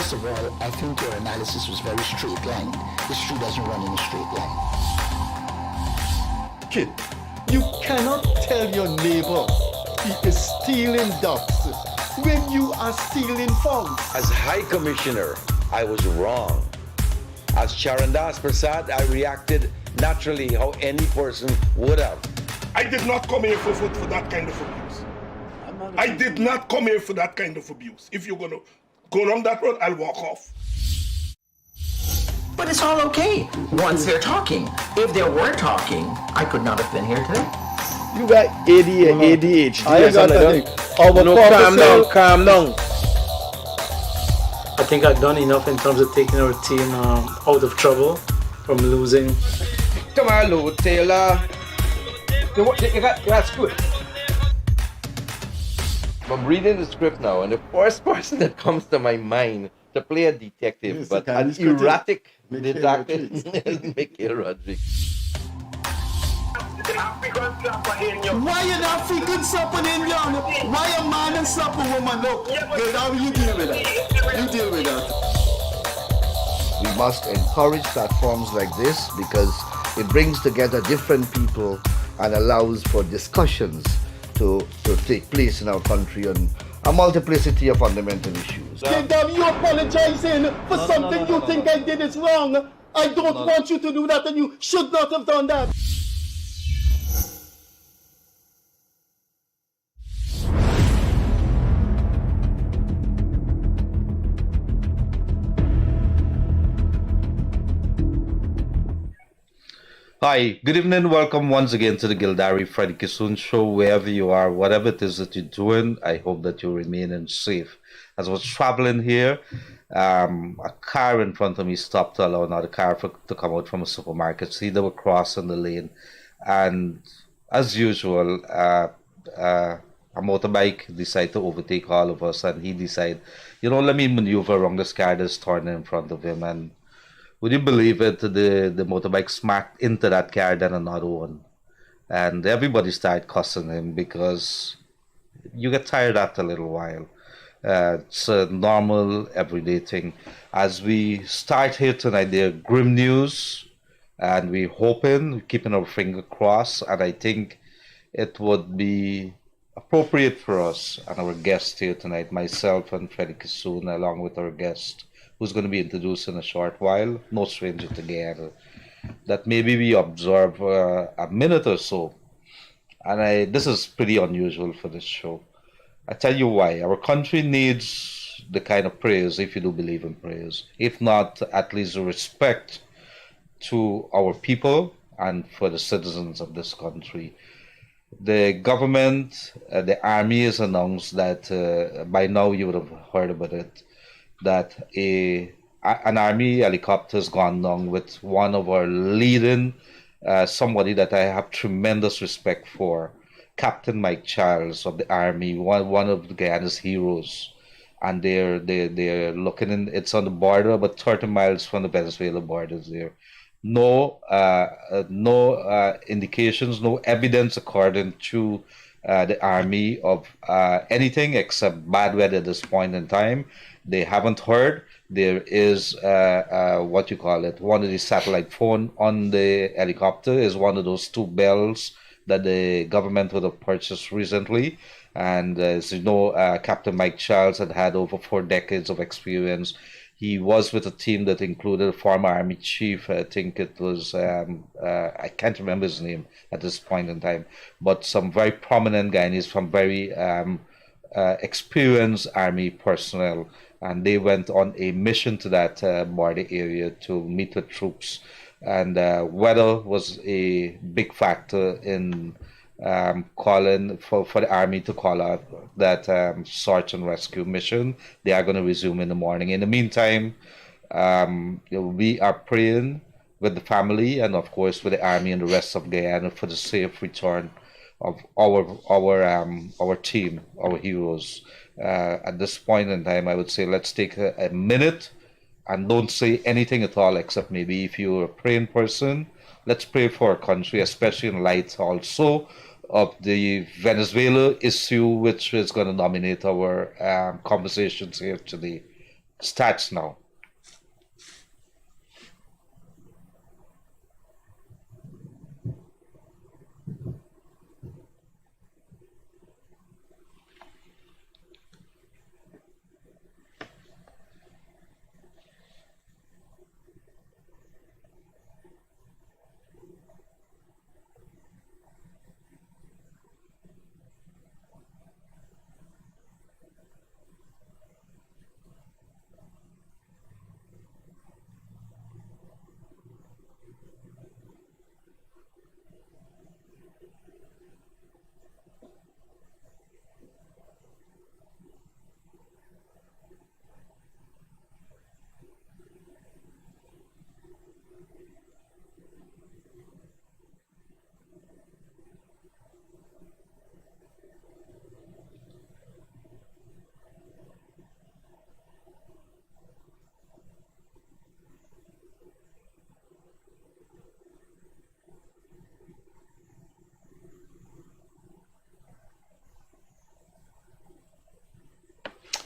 First of all, I think your analysis was very straight line. History doesn't run in a straight line. Kid, you cannot tell your neighbor he is stealing ducks when you are stealing funds. As High Commissioner, I was wrong. As Charandas Prasad, I reacted naturally how any person would have. I did not come here for that kind of abuse. I did not come here for that kind of abuse. If you're going to go down that road, I'll walk off. But it's all okay once they're talking. If they were talking, I could not have been here today. You got ADHD. I got that. Calm down. I think I've done enough in terms of taking our team out of trouble from losing. Come on, Lou Taylor. You got script. I'm reading the script now, and the first person that comes to my mind to play a detective, Yes, but the an Guyanese critic. erratic Michael detective Rodriguez. is Michael Rodriguez. Why an African slap an Indian? Why a man and slap a woman? Look, Gildarie, you deal with that. You deal with that. We must encourage platforms like this because it brings together different people and allows for discussions to take place in our country on a multiplicity of fundamental issues. Gildarie, you apologizing for something you think I did is wrong. I don't want you to do that, and you should not have done that. Hi, good evening. Welcome once again to the Gildarie Freddie Kissoon Show. Wherever you are, whatever it is that you're doing, I hope that you're remaining safe. As I was traveling here, a car in front of me stopped to allow another car to come out from a supermarket. See, they were crossing the lane, and as usual, a motorbike decided to overtake all of us, and he decided, let me maneuver around this car that's turning in front of him. And would you believe it? The motorbike smacked into that car, then another one. And everybody started cussing him because you get tired after a little while. It's a normal, everyday thing. As we start here tonight, there are grim news, and we're hoping, keeping our finger crossed, and I think it would be appropriate for us and our guest here tonight, myself and Freddie Kissoon, along with our guest, who's going to be introduced in a short while, no stranger to Guyana, that maybe we observe a minute or so. And this is pretty unusual for this show. I tell you why. Our country needs the kind of prayers, if you do believe in prayers. If not, at least respect to our people and for the citizens of this country. The government, the army has announced that, by now you would have heard about it, that an army helicopter has gone down with one of our leading, somebody that I have tremendous respect for, Captain Mike Charles of the army, one of Guyana's heroes. And they're looking in, it's on the border, about 30 miles from the Venezuela borders there. No indications, no evidence according to the army of anything except bad weather at this point in time. They haven't heard. There is what you call it, one of the satellite phone on the helicopter is one of those two bells that the government would have purchased recently. And as you know, Captain Mike Charles had over 4 decades of experience. He was with a team that included a former army chief. I think it was, I can't remember his name at this point in time, but some very prominent Guyanese from very experienced army personnel. And they went on a mission to that border area to meet with troops. And weather was a big factor in calling for the army to call out that search and rescue mission. They are going to resume in the morning. In the meantime, we are praying with the family and of course with the army and the rest of Guyana for the safe return of our team, our heroes. At this point in time, I would say let's take a minute and don't say anything at all, except maybe if you're a praying person, let's pray for our country, especially in light also of the Venezuela issue, which is going to dominate our conversations here today. starts now.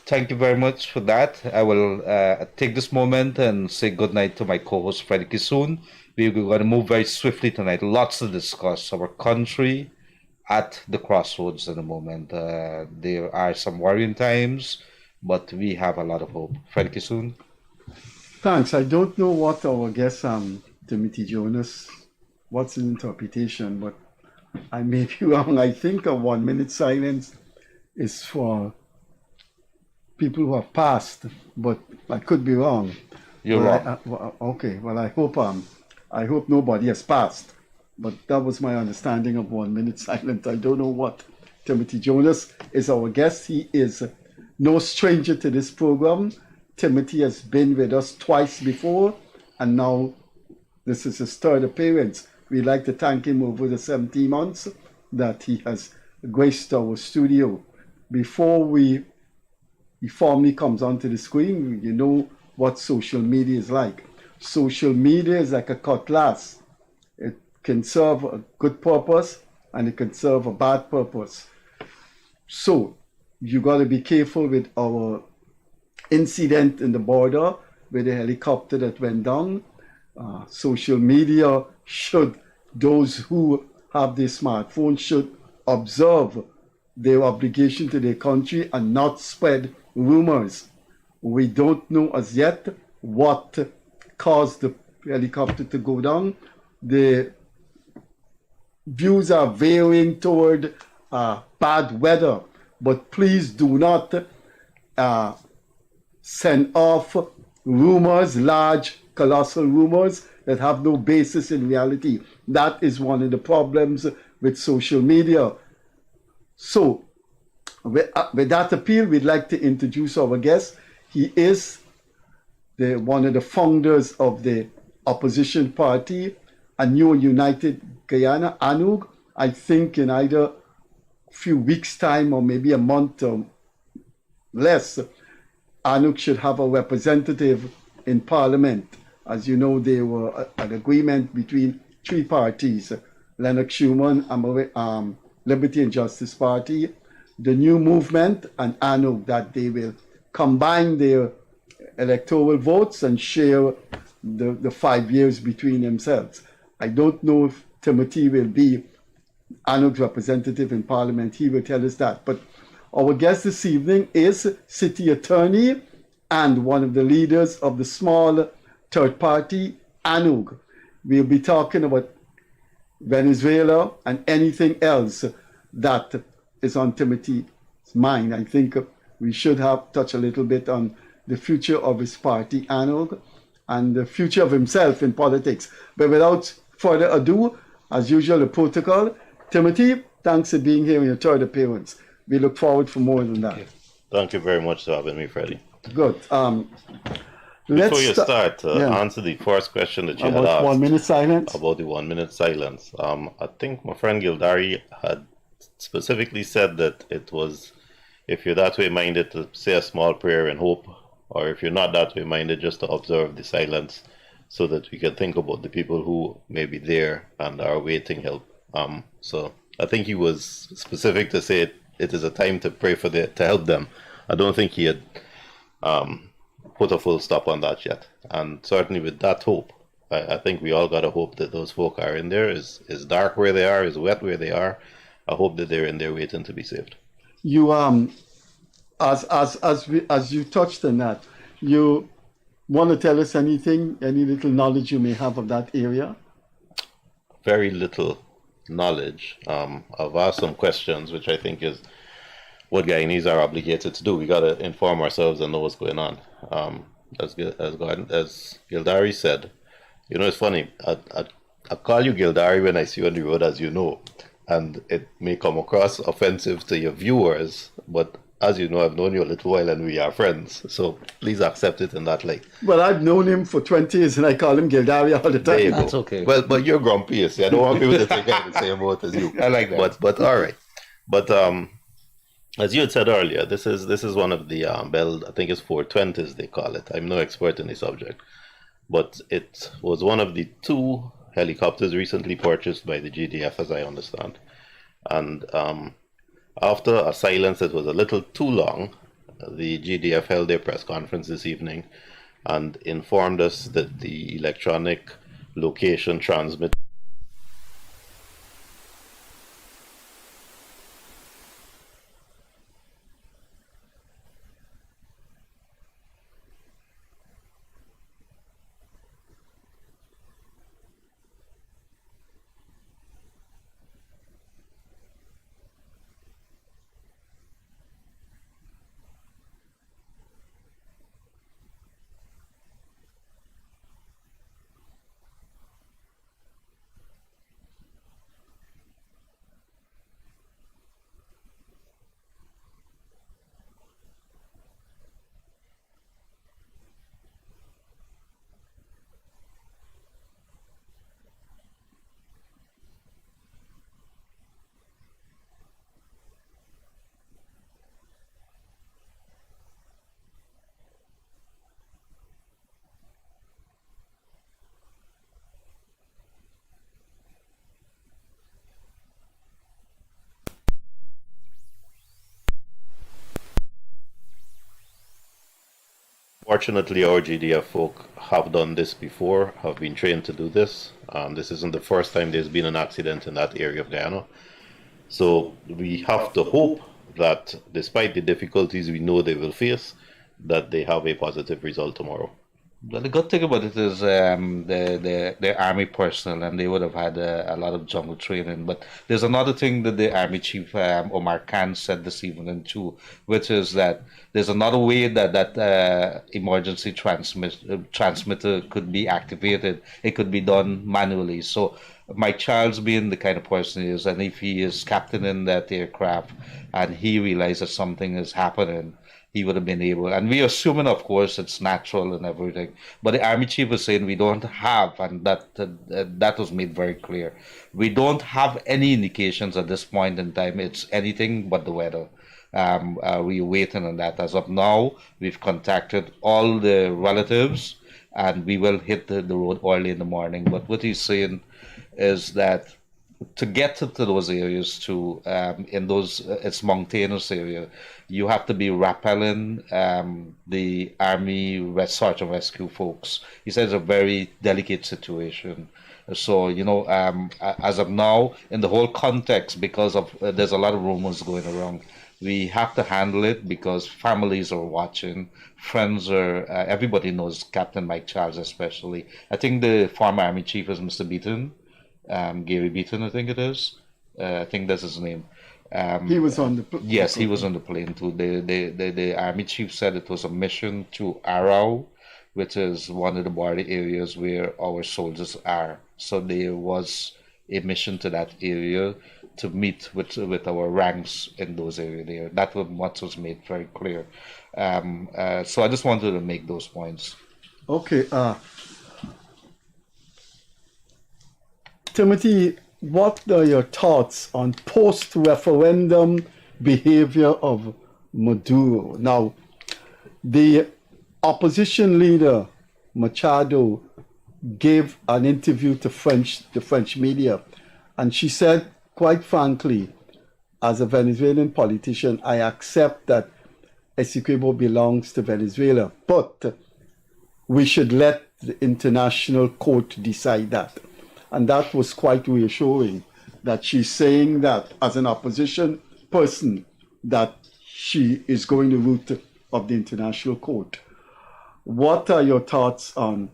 Thank you very much for that. I will take this moment and say goodnight to my co-host, Freddie Kissoon. We're going to move very swiftly tonight. Lots to discuss. Our country at the crossroads at the moment. There are some worrying times, but we have a lot of hope. Freddie Kissoon. Thanks. I don't know what our guest, Timothy Jonas, what's his interpretation, but I may be wrong. I think a 1 minute silence is for people who have passed, but I could be wrong. You're wrong. Okay. Well, I hope nobody has passed. But that was my understanding of 1 minute silence. I don't know what. Timothy Jonas is our guest. He is no stranger to this program. Timothy has been with us twice before, and now this is his third appearance. We'd like to thank him over the 17 months that he has graced our studio. Before he formally comes onto the screen, you know what social media is like. Social media is like a cutlass. It can serve a good purpose and it can serve a bad purpose. So you got to be careful with our incident in the border with the helicopter that went down. Social media those who have their smartphones should observe their obligation to their country and not spread rumors. We don't know as yet what caused the helicopter to go down. The views are varying toward bad weather, but please do not send off rumors, large, colossal rumors that have no basis in reality. That is one of the problems with social media. So, with that appeal, we'd like to introduce our guest. He is one of the founders of the opposition party, A New United Guyana, ANUG. I think in either a few weeks' time or maybe a month or less, ANUG should have a representative in Parliament. As you know, there were an agreement between three parties, Lennox Schumann, Liberty and Justice Party, the New Movement, and ANUG, that they will combine their electoral votes and share the 5 years between themselves. I don't know if Timothy will be ANUG's representative in Parliament. He will tell us that. But our guest this evening is City Attorney and one of the leaders of the small third party, ANUG. We'll be talking about Venezuela and anything else that is on Timothy's mind. I think we should have touched a little bit on the future of his party, ANUG, and the future of himself in politics. But without further ado, as usual, the protocol. Timothy, thanks for being here in your third appearance. We look forward for more than that. Thank you very much for having me, Freddie. Good. Before you start, answer the first question that you had asked. 1 minute silence? About the 1 minute silence. I think my friend Gildarie had specifically said that it was, if you're that way minded, to say a small prayer and hope, or if you're not that way minded, just to observe the silence so that we can think about the people who may be there and are waiting help. So I think he was specific to say it is a time to pray for to help them. I don't think he had put a full stop on that yet. And certainly with that hope, I think we all got to hope that those folk are in there. Is dark where they are, is wet where they are. I hope that they're in there waiting to be saved. You as you touched on that, you want to tell us anything, any little knowledge you may have of that area? Very little knowledge. I've asked some questions, which I think is what Guyanese are obligated to do. We got to inform ourselves and know what's going on. As Gildarie said, you know, it's funny. I call you Gildarie when I see you on the road, as you know, and it may come across offensive to your viewers, but as you know, I've known you a little while and we are friends. So please accept it in that light. Well, I've known him for 20 years and I call him Gildarie all the time. There you That's go. okay. Well, but you're grumpy, you see. I don't want people to think I'm the same boat as you. I like that. But all right. But as you had said earlier, this is one of the Bell, I think it's 420s they call it. I'm no expert in the subject. But it was one of the 2 helicopters recently purchased by the GDF, as I understand. And after a silence that was a little too long, the GDF held their press conference this evening and informed us that the electronic location transmit Fortunately, our GDF folk have done this before, have been trained to do this. This isn't the first time there's been an accident in that area of Guyana. So we have to hope that despite the difficulties we know they will face, that they have a positive result tomorrow. Well, the good thing about it is the army personnel, and they would have had a lot of jungle training. But there's another thing that the Army Chief Omar Khan said this evening too, which is that there's another way that emergency transmitter could be activated. It could be done manually. So Mike Charles, being the kind of person he is, and if he is captaining that aircraft and he realizes something is happening, he would have been able, and we're assuming, of course, it's natural and everything. But the Army Chief was saying we don't have, and that was made very clear. We don't have any indications at this point in time. It's anything but the weather. We're waiting on that. As of now, we've contacted all the relatives, and we will hit the road early in the morning. But what he's saying is that to get to those areas, in those it's mountainous area, you have to be rappelling the Army search and rescue folks. He says it's a very delicate situation. So, you know, as of now, in the whole context, because of there's a lot of rumors going around, we have to handle it because families are watching, friends are, everybody knows Captain Mike Charles especially. I think the former Army Chief is Mr. Beaton, Gary Beaton, I think it is. I think that's his name. He was on the plane. Yes, he was on the plane too. The Army Chief said it was a mission to Arau, which is one of the border areas where our soldiers are. So there was a mission to that area to meet with our ranks in those areas there. That was what was made very clear. So I just wanted to make those points. Okay. Timothy, what are your thoughts on post-referendum behavior of Maduro? Now, the opposition leader, Machado, gave an interview to the French media, and she said, quite frankly, as a Venezuelan politician, I accept that Essequibo belongs to Venezuela, but we should let the international court decide that. And that was quite reassuring, that she's saying that as an opposition person, that she is going the route of the international court. What are your thoughts on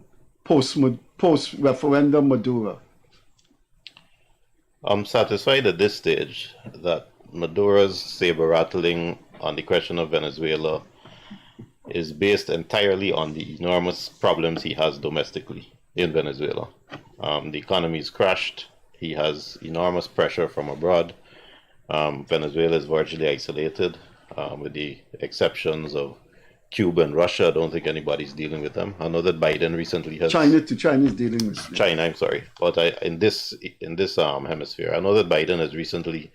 post-referendum Maduro? I'm satisfied at this stage that Maduro's saber-rattling on the question of Venezuela is based entirely on the enormous problems he has domestically in Venezuela. The economy is crashed. He has enormous pressure from abroad. Venezuela is virtually isolated, with the exceptions of Cuba and Russia. I don't think anybody's dealing with them. I know that Biden recently has China is dealing with China. I'm sorry, but in this hemisphere, I know that Biden has recently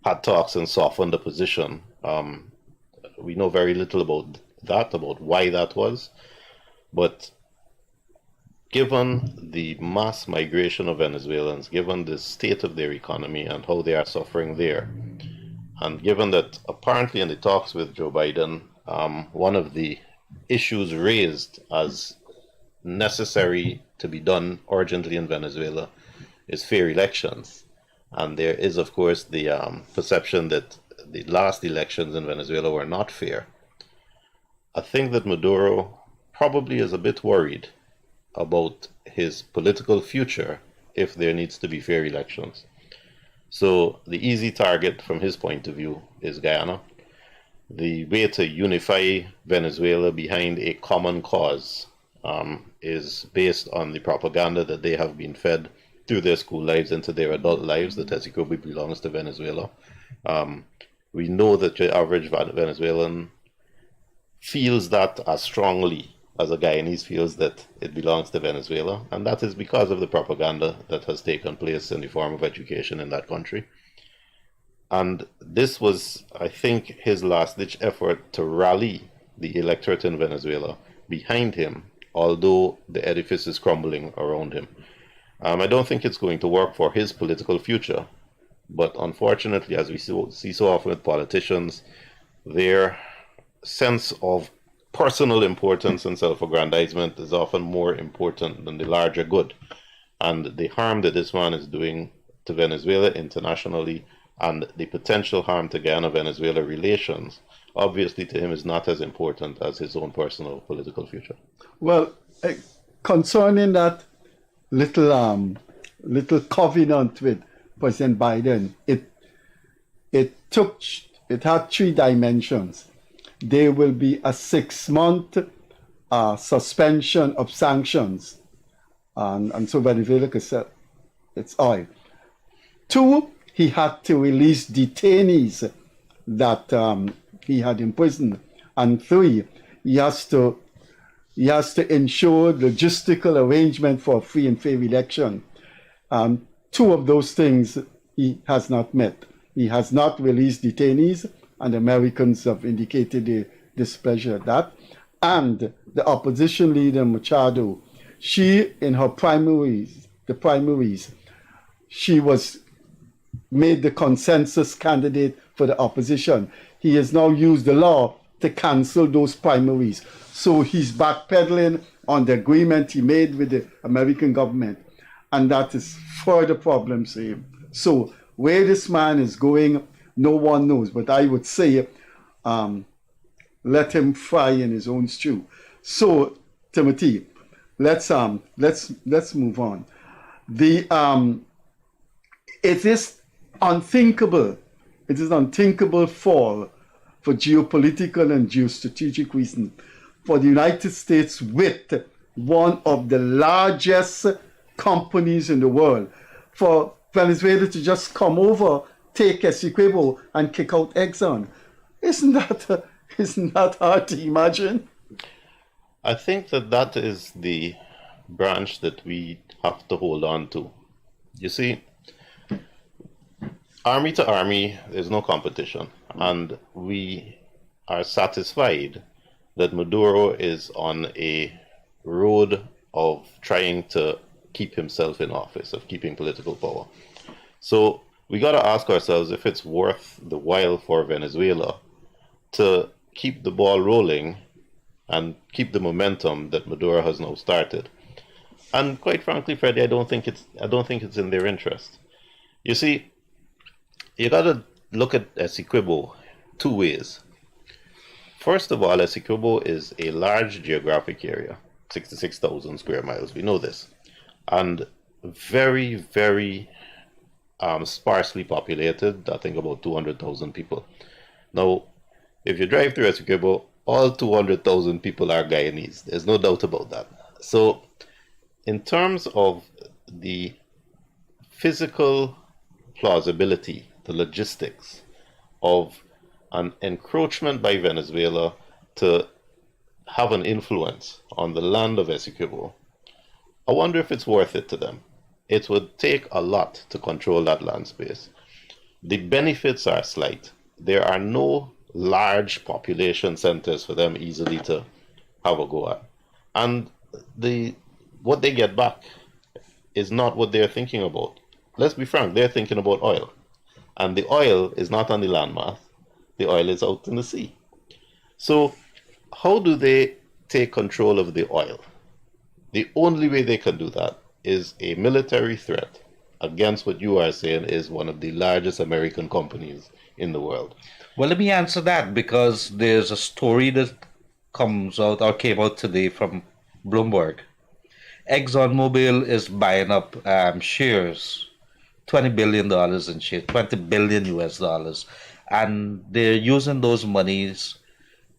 had talks and softened the position. We know very little about why that was, but given the mass migration of Venezuelans, given the state of their economy and how they are suffering there, and given that apparently in the talks with Joe Biden, one of the issues raised as necessary to be done urgently in Venezuela is fair elections. And there is, of course, the perception that the last elections in Venezuela were not fair. I think that Maduro probably is a bit worried about his political future if there needs to be fair elections. So the easy target from his point of view is Guyana. The way to unify Venezuela behind a common cause is based on the propaganda that they have been fed through their school lives into their adult lives, that Essecobo belongs to Venezuela. We know that the average Venezuelan feels that as strongly as a Guyanese feels that it belongs to Venezuela, and that is because of the propaganda that has taken place in the form of education in that country. And this was, I think, his last-ditch effort to rally the electorate in Venezuela behind him, although the edifice is crumbling around him. I don't think it's going to work for his political future, but unfortunately, as we see so often with politicians, their sense of personal importance and self-aggrandizement is often more important than the larger good. And the harm that this man is doing to Venezuela internationally and the potential harm to Guyana-Venezuela relations, obviously to him is not as important as his own personal political future. Well, concerning that little covenant with President Biden, it had three dimensions. There will be a 6-month suspension of sanctions, and so Venezuela could sell its oil. 2, he had to release detainees that he had imprisoned, and 3, he has to ensure logistical arrangement for a free and fair election. 2 of those things he has not met. He has not released detainees, and Americans have indicated their displeasure at that. And the opposition leader, Machado, she, in her primaries, she was made the consensus candidate for the opposition. He has now used the law to cancel those primaries. So he's backpedaling on the agreement he made with the American government. And that is further problems for him. So where this man is going, no one knows. But I would say, let him fry in his own stew. So, Timothy, let's move on. It is unthinkable. It is unthinkable for geopolitical and geostrategic reasons for the United States, with one of the largest companies in the world, for Venezuela to just come over, take Essequibo, and kick out Exxon. Isn't that hard to imagine? I think that is the branch that we have to hold on to. You see, army to army, there's no competition. And we are satisfied that Maduro is on a road of trying to keep himself in office, of keeping political power. So we got to ask ourselves if it's worth the while for Venezuela to keep the ball rolling and keep the momentum that Maduro has now started. And quite frankly, Freddie, I don't think it's in their interest. You see, you got to look at Essequibo two ways. First of all, Essequibo is a large geographic area, 66,000 square miles. We know this, and very, very sparsely populated. I think about 200,000 people. Now, if you drive through Essequibo, all 200,000 people are Guyanese. There's no doubt about that. So, in terms of the physical plausibility, the logistics of an encroachment by Venezuela to have an influence on the land of Essequibo, I wonder if it's worth it to them. It would take a lot to control that land space. The benefits are slight. There are no large population centers for them easily to have a go at. And what they get back is not what they're thinking about. Let's be frank, they're thinking about oil. And the oil is not on the landmass. The oil is out in the sea. So how do they take control of the oil? The only way they can do that is a military threat against what you are saying is one of the largest American companies in the world. Well, let me answer that, because there's a story that comes out or came out today from Bloomberg. ExxonMobil is buying up shares, $20 billion in shares, $20 billion US dollars. And they're using those monies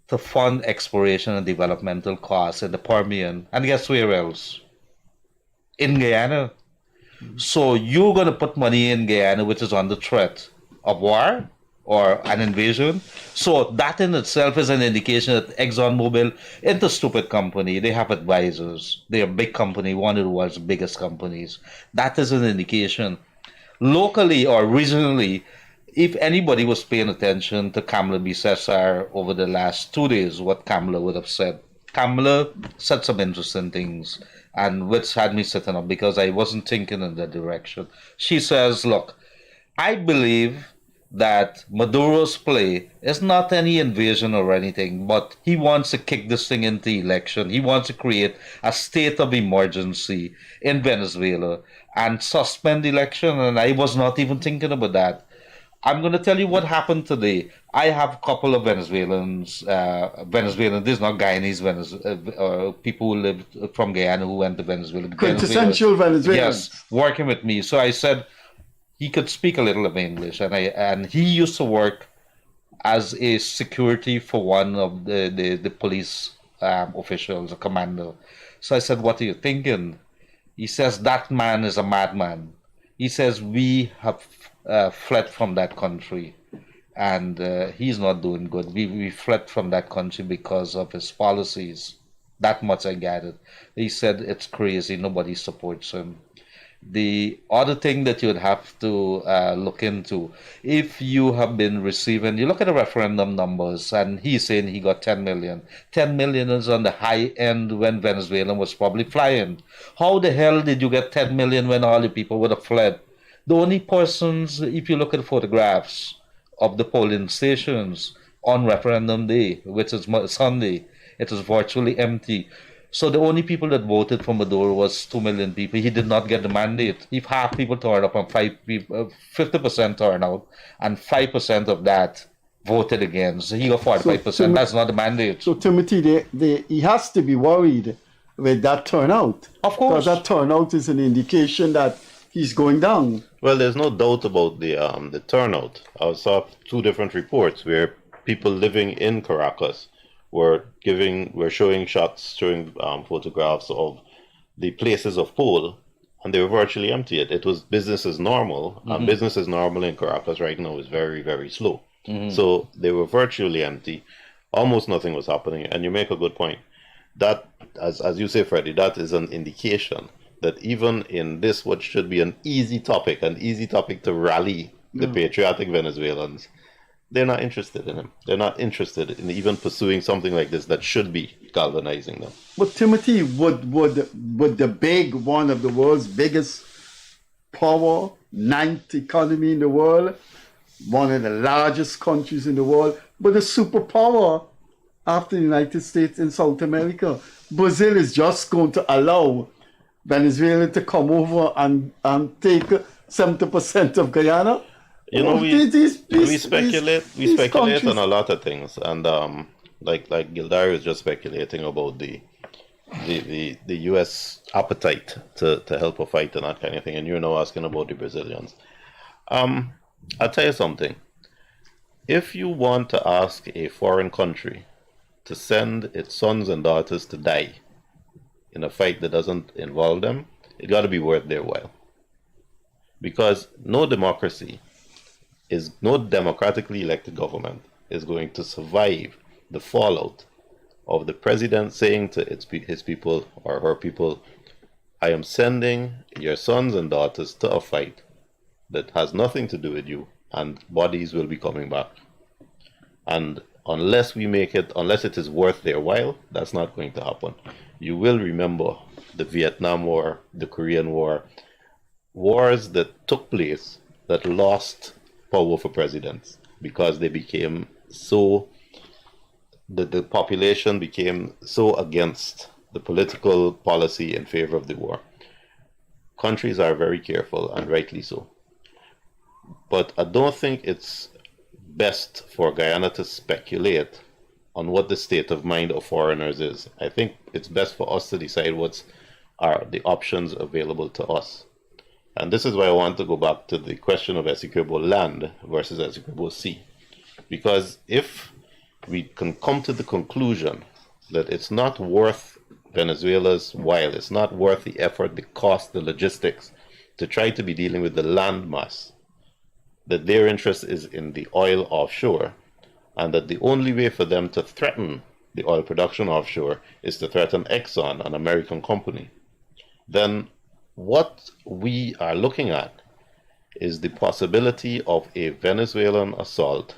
to fund exploration and developmental costs in the Permian. And guess where else? In Guyana. So you're going to put money in Guyana, which is under threat of war or an invasion. So that in itself is an indication that ExxonMobil isn't a stupid company. They have advisors. They're a big company, one of the world's biggest companies. That is an indication. Locally or regionally, if anybody was paying attention to Kamala B. Cesar over the last 2 days, what Kamala would have said. Kamala said some interesting things, and which had me sitting up because I wasn't thinking in that direction. She says, look, I believe that Maduro's play is not any invasion or anything, but he wants to kick this thing into election. He wants to create a state of emergency in Venezuela and suspend the election, and I was not even thinking about that. I'm going to tell you what happened today. I have a couple of Venezuelans, this is not Guyanese, people who live from Guyana who went to Venezuela. Quintessential Venezuelans. Yes, working with me. So I said he could speak a little of English, and he used to work as a security for one of the police officials, a commander. So I said, what are you thinking? He says, that man is a madman. He says, we have fled from that country, and he's not doing good. We fled from that country because of his policies. That much I gathered. He said it's crazy. Nobody supports him. The other thing that you would have to look into, if you have been receiving, you look at the referendum numbers, and he's saying he got 10 million. 10 million is on the high end when Venezuela was probably flying. How the hell did you get 10 million when all the people would have fled? The only persons, if you look at photographs of the polling stations on referendum day, which is Sunday, it was virtually empty. So the only people that voted for Maduro was 2 million people. He did not get the mandate. If half people turned up and 50% turned out, and 5% of that voted against, he got 45%. That's not the mandate. So Timothy, he has to be worried with that turnout. Of course. Because that turnout is an indication that he's going down. Well, there's no doubt about the turnout. I saw two different reports where people living in Caracas were showing photographs of the places of poll, and they were virtually empty. It was business as normal, and business as normal in Caracas right now is very, very slow. So they were virtually empty. Almost nothing was happening, and you make a good point. That, as you say, Freddie, that is an indication that even in this, what should be an easy topic to rally the patriotic Venezuelans, they're not interested in him. They're not interested in even pursuing something like this that should be galvanizing them. But Timothy, would the one of the world's biggest power, ninth economy in the world, one of the largest countries in the world, but a superpower, after the United States in South America. Brazil is just going to allow Venezuela to come over and take 70% of Guyana. You know, we speculate countries. on a lot of things, and like Gildarie was just speculating about the U.S. appetite to help a fight and that kind of thing, and you're now asking about the Brazilians. I'll tell you something. If you want to ask a foreign country to send its sons and daughters to die in a fight that doesn't involve them, it got to be worth their while. Because no democratically elected government is going to survive the fallout of the president saying to his people or her people, I am sending your sons and daughters to a fight that has nothing to do with you, and bodies will be coming back. And unless it is worth their while, that's not going to happen. You will remember the Vietnam War, the Korean War, wars that took place that lost power for presidents because they became so, the population became so against the political policy in favor of the war. Countries are very careful, and rightly so. But I don't think it's best for Guyana to speculate on what the state of mind of foreigners is. I think it's best for us to decide what are the options available to us. And this is why I want to go back to the question of executable land versus executable sea. Because if we can come to the conclusion that it's not worth Venezuela's while, it's not worth the effort, the cost, the logistics to try to be dealing with the land mass, that their interest is in the oil offshore, and that the only way for them to threaten the oil production offshore is to threaten Exxon, an American company, then what we are looking at is the possibility of a Venezuelan assault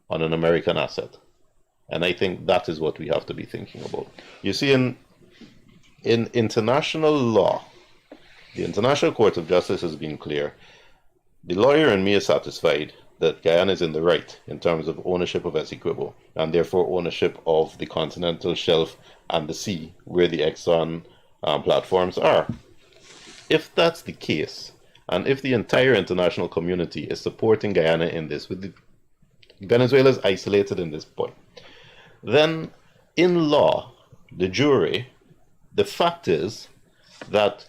on an American asset. And I think that is what we have to be thinking about. You see, in international law, the International Court of Justice has been clear. The lawyer in me is satisfied that Guyana is in the right in terms of ownership of Essequibo, and therefore ownership of the continental shelf and the sea where the Exxon platforms are. If that's the case, and if the entire international community is supporting Guyana in this, with Venezuela is isolated in this point, then in law, de jure, the fact is that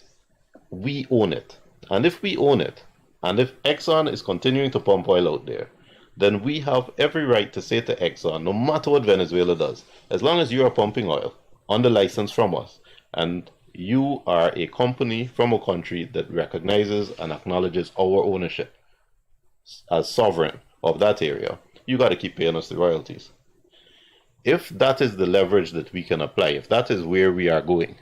we own it. And if we own it, and if Exxon is continuing to pump oil out there, then we have every right to say to Exxon, no matter what Venezuela does, as long as you are pumping oil under license from us, and you are a company from a country that recognizes and acknowledges our ownership as sovereign of that area, you got to keep paying us the royalties. If that is the leverage that we can apply, if that is where we are going,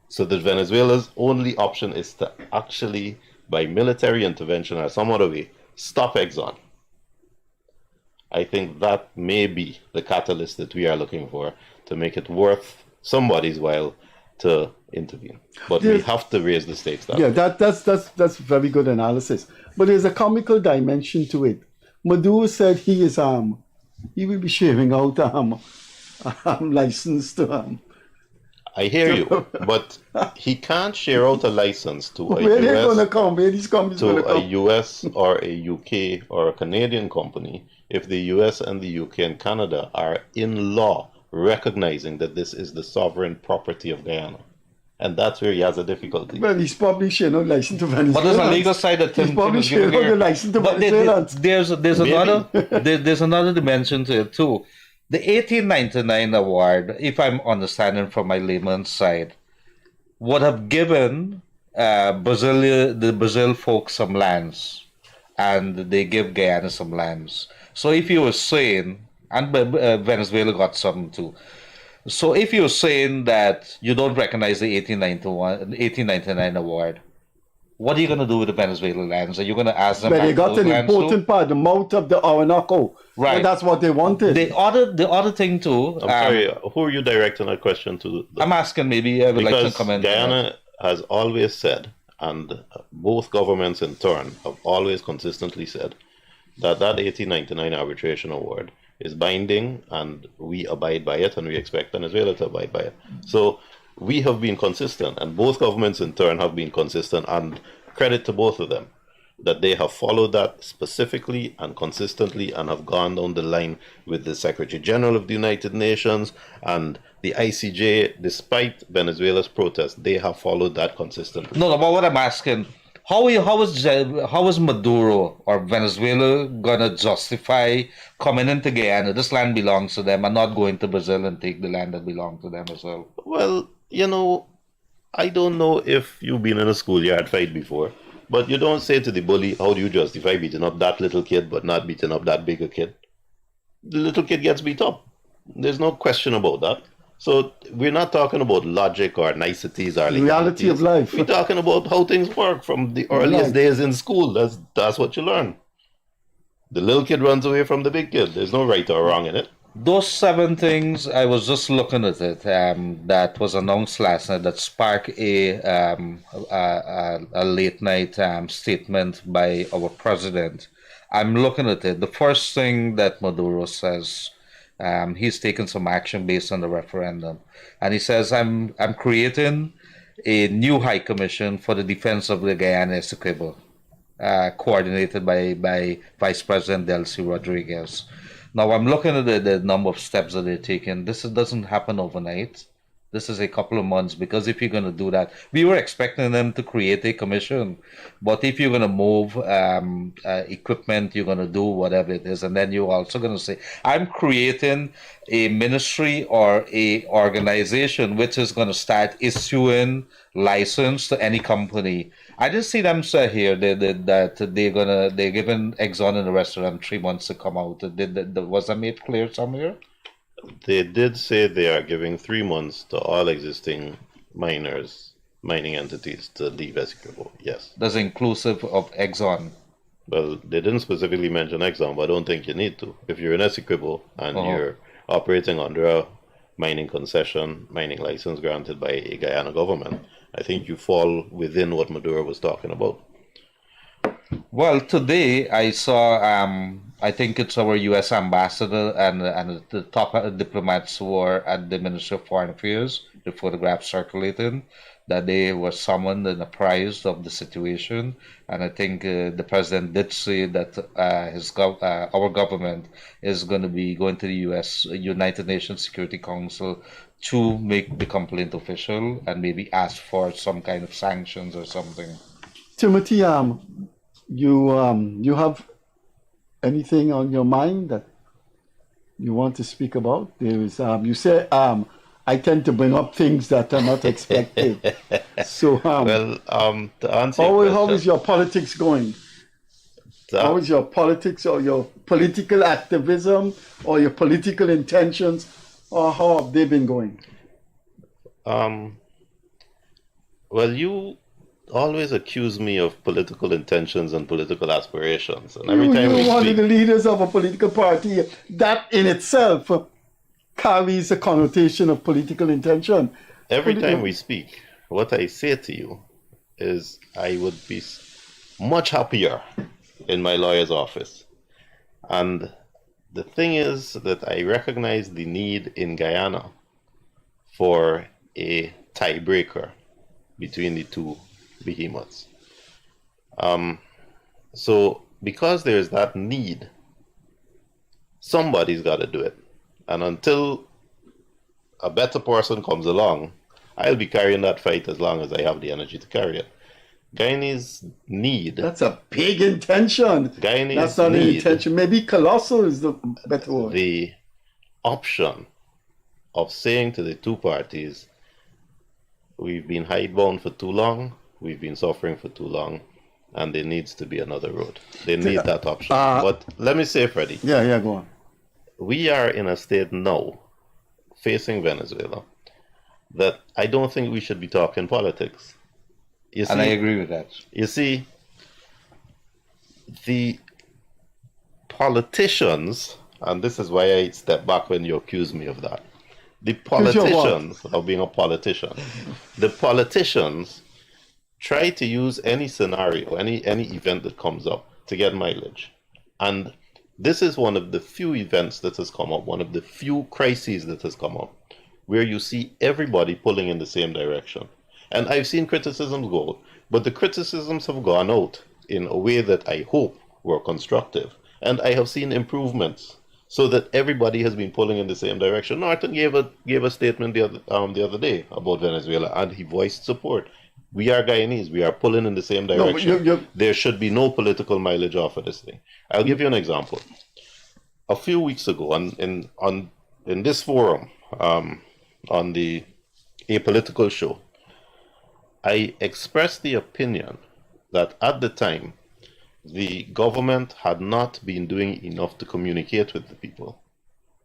so that Venezuela's only option is to actually, by military intervention or some other way, stop Exxon, I think that may be the catalyst that we are looking for to make it worth somebody's while to intervene. But we have to raise the stakes. That's very good analysis. But there's a comical dimension to it. Maduro said he will be shaving out license to I hear you, but he can't share out a license to a US or a UK or a Canadian company if the US and the UK and Canada are in law recognizing that this is the sovereign property of Guyana. And that's where he has a difficulty. Well, he's probably sharing out license to Venezuela. But there's a legal side that he's probably sharing out the license to Venezuela. There's another dimension to it too. The 1899 award, if I'm understanding from my layman's side, would have given the Brazil folks some lands, and they give Guyana some lands. So if you were saying, and Venezuela got some too. So if you're saying that you don't recognize the 1899 award, what are you going to do with the Venezuelan lands? Are you going to ask them? But they got an important part, the mouth of the Orinoco. Right. And that's what they wanted. The other thing too. I'm sorry, who are you directing that question to? I'm asking, maybe I would like to comment. Guyana has always said, and both governments in turn have always consistently said, that 1899 arbitration award is binding, and we abide by it, and we expect Venezuela to abide by it. So we have been consistent, and both governments in turn have been consistent, and credit to both of them, that they have followed that specifically and consistently and have gone down the line with the Secretary General of the United Nations and the ICJ. Despite Venezuela's protest, they have followed that consistently. No, but what I'm asking, how is Maduro or Venezuela gonna justify coming into Guyana? This land belongs to them, and not going to Brazil and take the land that belongs to them as well. Well, I don't know if you've been in a schoolyard fight before, but you don't say to the bully, how do you justify beating up that little kid but not beating up that bigger kid? The little kid gets beat up. There's no question about that. So we're not talking about logic or niceties or legalities. Reality of life. We're talking about how things work from the earliest days in school. That's what you learn. The little kid runs away from the big kid. There's no right or wrong in it. Those 7 things, I was just looking at it, that was announced last night that sparked a late night statement by our president. I'm looking at it. The first thing that Maduro says, he's taken some action based on the referendum. And he says, I'm creating a new High Commission for the defense of the Guyana Essequibo, coordinated by Vice President Delcy Rodriguez. Now, I'm looking at the number of steps that they're taking. This doesn't happen overnight. This is a couple of months, because if you're going to do that, we were expecting them to create a commission. But if you're going to move equipment, you're going to do whatever it is. And then you're also going to say, I'm creating a ministry or a organization which is going to start issuing license to any company. I didn't see them say here that they're giving Exxon in the restaurant 3 months to come out. Was that made clear somewhere? They did say they are giving 3 months to all existing mining entities to leave Essequibo. Yes. That's inclusive of Exxon. Well, they didn't specifically mention Exxon, but I don't think you need to. If you're in Essequibo and you're operating under a mining concession, mining license granted by a Guyana government, I think you fall within what Maduro was talking about. Well, today I saw, I think it's our U.S. ambassador and the top diplomats who were at the Ministry of Foreign Affairs, the photographs circulating, that they were summoned and apprised of the situation. And I think the president did say that our government is going to be going to the U.S. United Nations Security Council to make the complaint official and maybe ask for some kind of sanctions or something. Timothy, you have anything on your mind that you want to speak about? There is, you say, I tend to bring up things that are not expected. So, to answer how is your politics going? How is your politics or your political activism or your political intentions, or how have they been going? Well, you always accuse me of political intentions and political aspirations, and every time we you're one speak, of the leaders of a political party that in itself carries a connotation of political intention. Every time we speak, what I say to you is I would be much happier in my lawyer's office. And the thing is that I recognize the need in Guyana for a tiebreaker between the two behemoths. So because there's that need, somebody's got to do it. And until a better person comes along, I'll be carrying that fight as long as I have the energy to carry it. Guyanese need... That's a big intention. Guyanese That's not an need intention. Maybe colossal is the better word. the option of saying to the two parties, we've been hidebound for too long, we've been suffering for too long, and there needs to be another road. They need that option. But let me say, Freddie. Yeah, go on. We are in a state now, facing Venezuela, that I don't think we should be talking politics. You see, and I agree with that. You see, the politicians, and this is why I step back when you accuse me of that. The politicians of being a politician, the politicians try to use any scenario, any event that comes up to get mileage. And This is one of the few events that has come up, one of the few crises that has come up, where you see everybody pulling in the same direction. And I've seen criticisms go, but the criticisms have gone out in a way that I hope were constructive. And I have seen improvements so that everybody has been pulling in the same direction. Norton gave a statement the other day about Venezuela, and he voiced support. We are Guyanese. We are pulling in the same direction. No, there should be no political mileage off of this thing. I'll give you an example. A few weeks ago, in this forum, on the Apolitical Show, I expressed the opinion that at the time, the government had not been doing enough to communicate with the people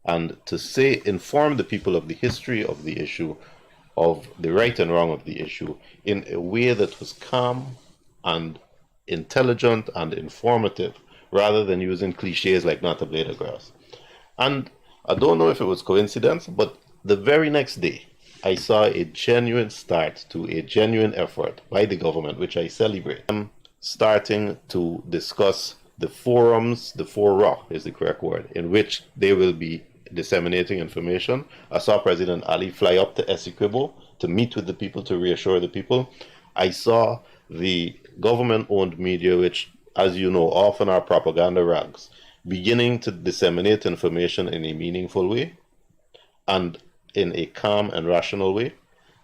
and to inform the people of the history of the issue, of the right and wrong of the issue, in a way that was calm and intelligent and informative, rather than using cliches like not a blade of grass. And I don't know if it was coincidence, but the very next day, I saw a genuine start to a genuine effort by the government, which I celebrate. I'm starting to discuss the forums, the fora is the correct word, in which they will be disseminating information. I saw President Ali fly up to Essequibo to meet with the people, to reassure the people. I saw the government-owned media, which, as you know, often are propaganda rags, beginning to disseminate information in a meaningful way and in a calm and rational way.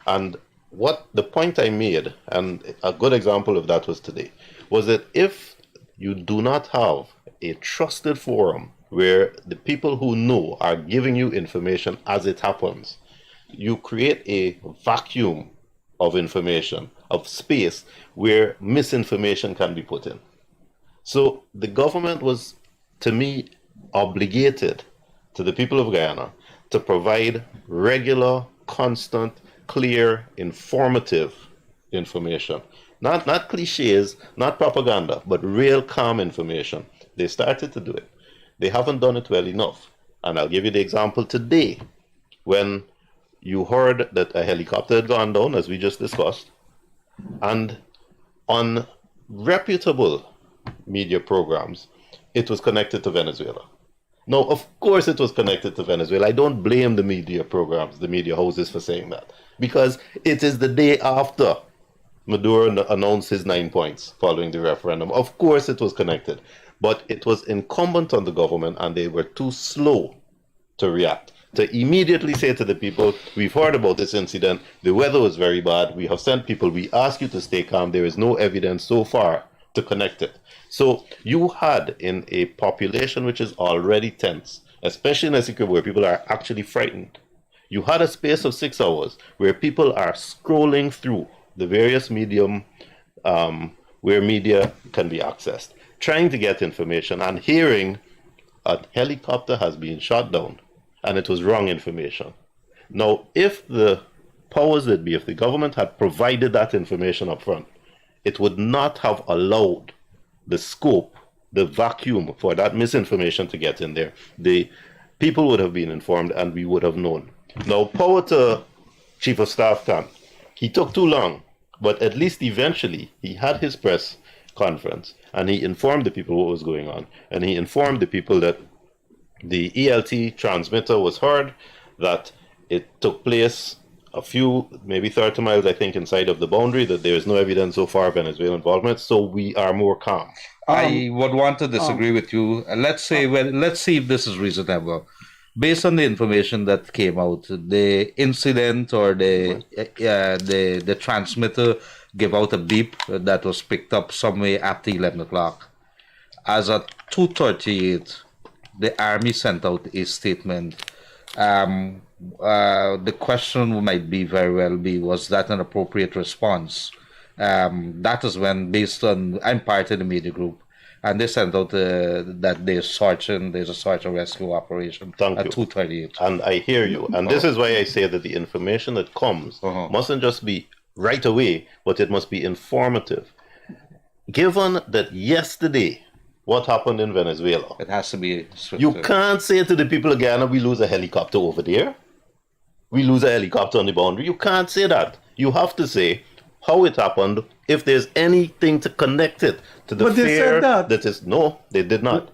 And what the point I made, and a good example of that was today, was that if you do not have a trusted forum where the people who know are giving you information as it happens, you create a vacuum of information, of space where misinformation can be put in. So the government was, to me, obligated to the people of Guyana to provide regular, constant, clear, informative information. Not cliches, not propaganda, but real calm information. They started to do it. They haven't done it well enough. And I'll give you the example today, when you heard that a helicopter had gone down, as we just discussed, and on reputable media programs, it was connected to Venezuela. No, of course it was connected to Venezuela. I don't blame the media programs, the media houses for saying that, because it is the day after Maduro announced his 9 points following the referendum. Of course it was connected, but it was incumbent on the government, and they were too slow to react, to immediately say to the people, we've heard about this incident, the weather was very bad, we have sent people, we ask you to stay calm, there is no evidence so far to connect it. So you had, in a population which is already tense, especially in Essequibo where people are actually frightened, you had a space of 6 hours where people are scrolling through the various medium where media can be accessed, trying to get information and hearing a helicopter has been shot down, and it was wrong information. Now, if the powers that be, if the government had provided that information up front, it would not have allowed the scope, the vacuum for that misinformation to get in there. The people would have been informed, and we would have known. Now, power to Chief of Staff Khan. He took too long, but at least eventually he had his press conference, and he informed the people what was going on, and he informed the people that the ELT transmitter was heard, that it took place a few, maybe 30 miles, I think, inside of the boundary, that there is no evidence so far of Venezuelan involvement, so we are more calm. I would want to disagree with you. Let's see if this is reasonable. Based on the information that came out, the incident or the transmitter gave out a beep that was picked up somewhere after 11 o'clock. As at 2:38, the army sent out a statement. The question might be very well be, was that an appropriate response? That is when, based on, I'm part of the media group, and they sent out that there's a search and rescue operation at 2:38. And I hear you. And this is why I say that the information that comes mustn't just be right away, but it must be informative. Given that yesterday, what happened in Venezuela, it has to be. You can't say to the people of Guyana, we lose a helicopter over there, we lose a helicopter on the boundary. You can't say that. You have to say how it happened, if there's anything to connect it to the But they said that. No, they did not.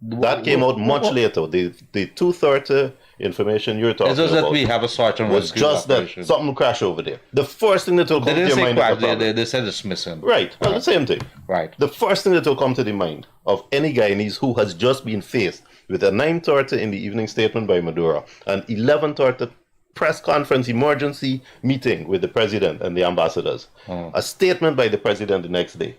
That came out much later. The 2:30 information you're talking It's just about that we have a sergeant was just operation. that something crashed over there. The first thing that will come They to didn't your say mind is crash, the problem. they said it's missing. Right. Well, the same thing. Right. The first thing that will come to the mind of any Guyanese who has just been faced with a 9:30 in the evening statement by Maduro, an 11:30 press conference emergency meeting with the president and the ambassadors, a statement by the president the next day.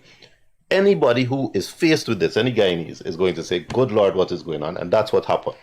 Anybody who is faced with this, any Guyanese, is going to say, good Lord, what is going on? And that's what happened.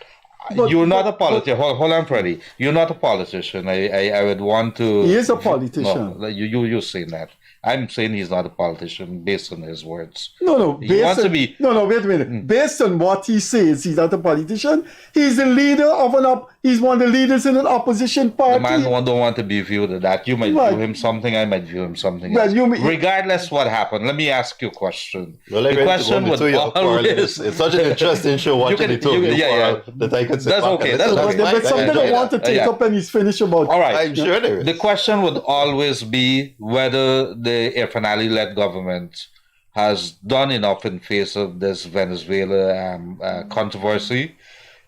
You're not a politician. Hold on, Freddie. You're not a politician. I would want to... He is a politician. No, you're saying that. I'm saying he's not a politician based on his words. No. He wants to be... No, wait a minute. Based on what he says, he's not a politician. He's the leader of he's one of the leaders in an opposition party. The man don't want to be viewed as that. You might view him something, I might view him something else. Regardless what happened, let me ask you a question. Well, the question would always... It's such an interesting show watching the two of you that I could sit That's back okay. and That's listen. okay. There's something I want to take up and he's finished about. All right. I'm sure there is. The question would always be whether the Finale-led government has done enough in face of this Venezuela controversy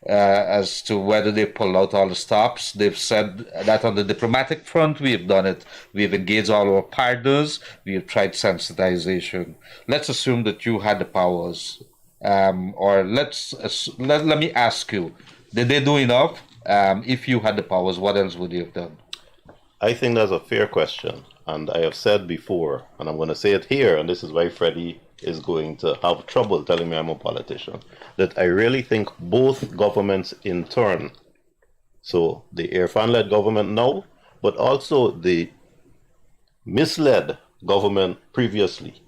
as to whether they pulled out all the stops. They've said that on the diplomatic front, we've done it. We've engaged all our partners. We've tried sensitization. Let's assume that you had the powers. Or let me ask you, did they do enough? If you had the powers, what else would you have done? I think that's a fair question. And I have said before, and I'm going to say it here, and this is why Freddie is going to have trouble telling me I'm a politician, that I really think both governments in turn, so the Irfan-led government now, but also the misled government previously,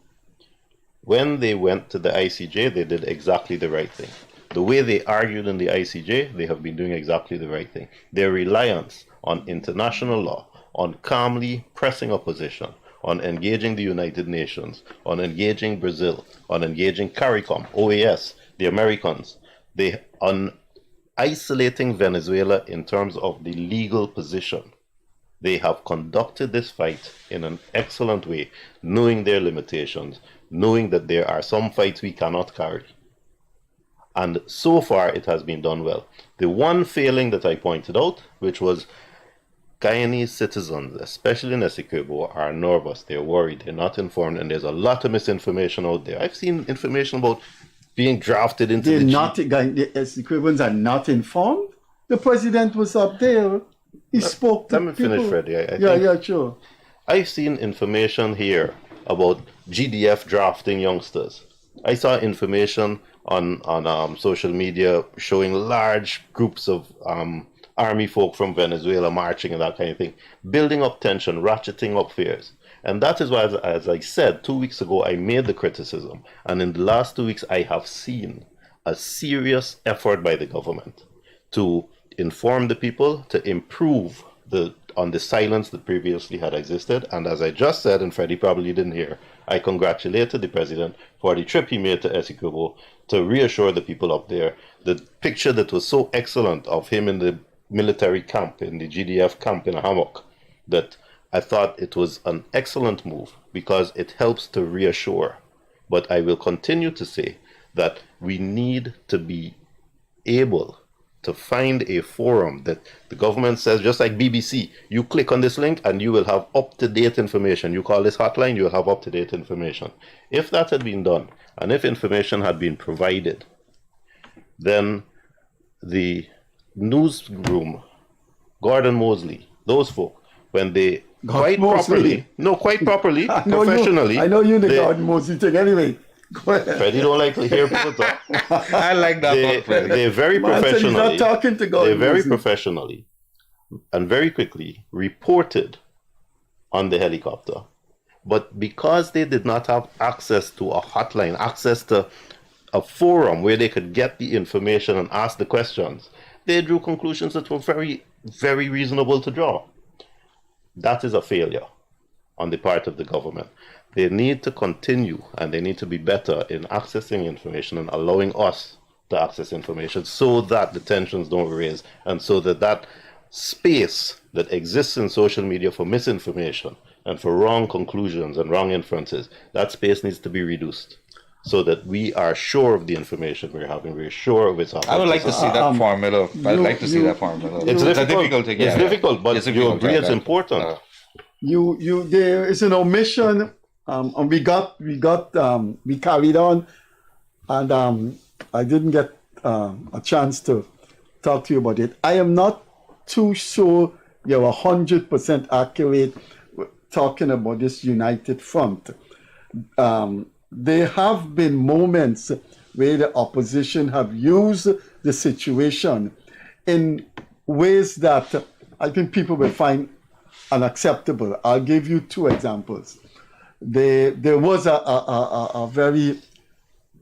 when they went to the ICJ, they did exactly the right thing. The way they argued in the ICJ, they have been doing exactly the right thing. Their reliance on international law, on calmly pressing opposition, on engaging the United Nations, on engaging Brazil, on engaging CARICOM, OAS, the Americans, on isolating Venezuela in terms of the legal position. They have conducted this fight in an excellent way, knowing their limitations, knowing that there are some fights we cannot carry. And so far, it has been done well. The one failing that I pointed out, which was Guyanese citizens, especially in Essequibo, are nervous, they're worried, they're not informed, and there's a lot of misinformation out there. I've seen information about being drafted into the Essequiboans are not informed? The president was up there. He spoke to people. Let me finish, Freddie. Yeah, sure. I've seen information here about GDF drafting youngsters. I saw information on social media showing large groups of army folk from Venezuela marching and that kind of thing, building up tension, ratcheting up fears. And that is why, as I said 2 weeks ago, I made the criticism. And in the last 2 weeks, I have seen a serious effort by the government to inform the people, to improve on the silence that previously had existed. And as I just said, and Freddie probably didn't hear, I congratulated the president for the trip he made to Essequibo to reassure the people up there. The picture that was so excellent of him in the military camp, in the GDF camp in a hammock, that I thought it was an excellent move because it helps to reassure. But I will continue to say that we need to be able to find a forum that the government says, just like BBC, you click on this link and you will have up-to-date information. You call this hotline, you will have up-to-date information. If that had been done, and if information had been provided, then the newsroom, Gordon Mosley, those folk, when they quite properly, professionally. I know you the Gordon Mosley thing anyway. Freddie don't like to hear people talk. I like that. They very professionally. He's not talking to Gordon They very Mosley. professionally and very quickly reported on the helicopter. But because they did not have access to a hotline, access to a forum where they could get the information and ask the questions, they drew conclusions that were very, very reasonable to draw. That is a failure on the part of the government. They need to continue and they need to be better in accessing information and allowing us to access information so that the tensions don't raise and so that that space that exists in social media for misinformation and for wrong conclusions and wrong inferences, that space needs to be reduced. so that we are sure of the information we're having. We're sure of its authenticity. I would like to see that formula. I'd like to see that formula. It's difficult to get. It's difficult, but you agree it's important. There is an omission, and we carried on, and I didn't get a chance to talk to you about it. I am not too sure you're 100% accurate talking about this united front. There have been moments where the opposition have used the situation in ways that I think people will find unacceptable. I'll give you two examples. There was a very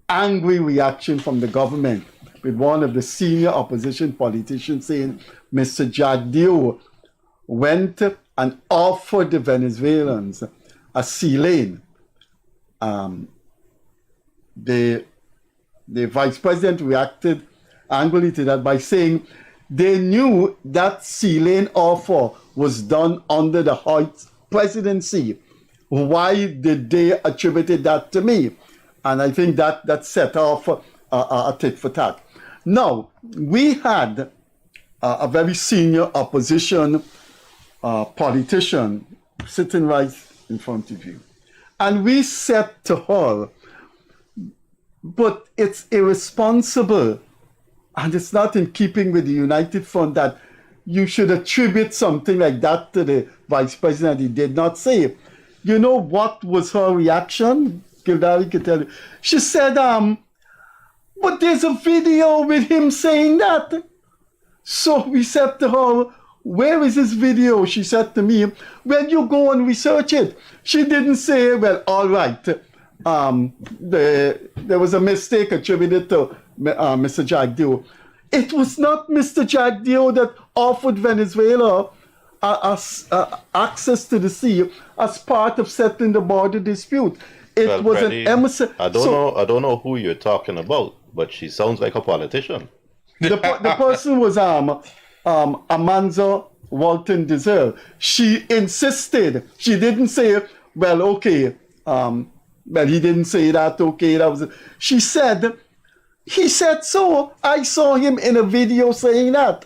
angry reaction from the government with one of the senior opposition politicians saying Mr. Jagdeo went and offered the Venezuelans a sea lane. The vice president reacted angrily to that by saying they knew that sea lane offer was done under the Hoyt presidency. Why did they attribute that to me? And I think that set off a tit for tat. Now, we had a very senior opposition politician sitting right in front of you. And we said to her, but it's irresponsible and it's not in keeping with the United Front that you should attribute something like that to the vice president. He did not say it. You know what was her reaction? Gildarie can tell you. She said, but there's a video with him saying that. So we said to her, where is this video? She said to me, well, you go and research it. She didn't say, well, all right. There was a mistake attributed to Mr. Jagdeo. It was not Mr. Jagdeo that offered Venezuela access to the sea as part of settling the border dispute. It was Freddie, an emissary. I don't know who you're talking about, but she sounds like a politician. The person was Amanza Walton Deserve. She insisted. She didn't say, well, okay. Well, he didn't say that, okay. That was. She said, he said so. I saw him in a video saying that.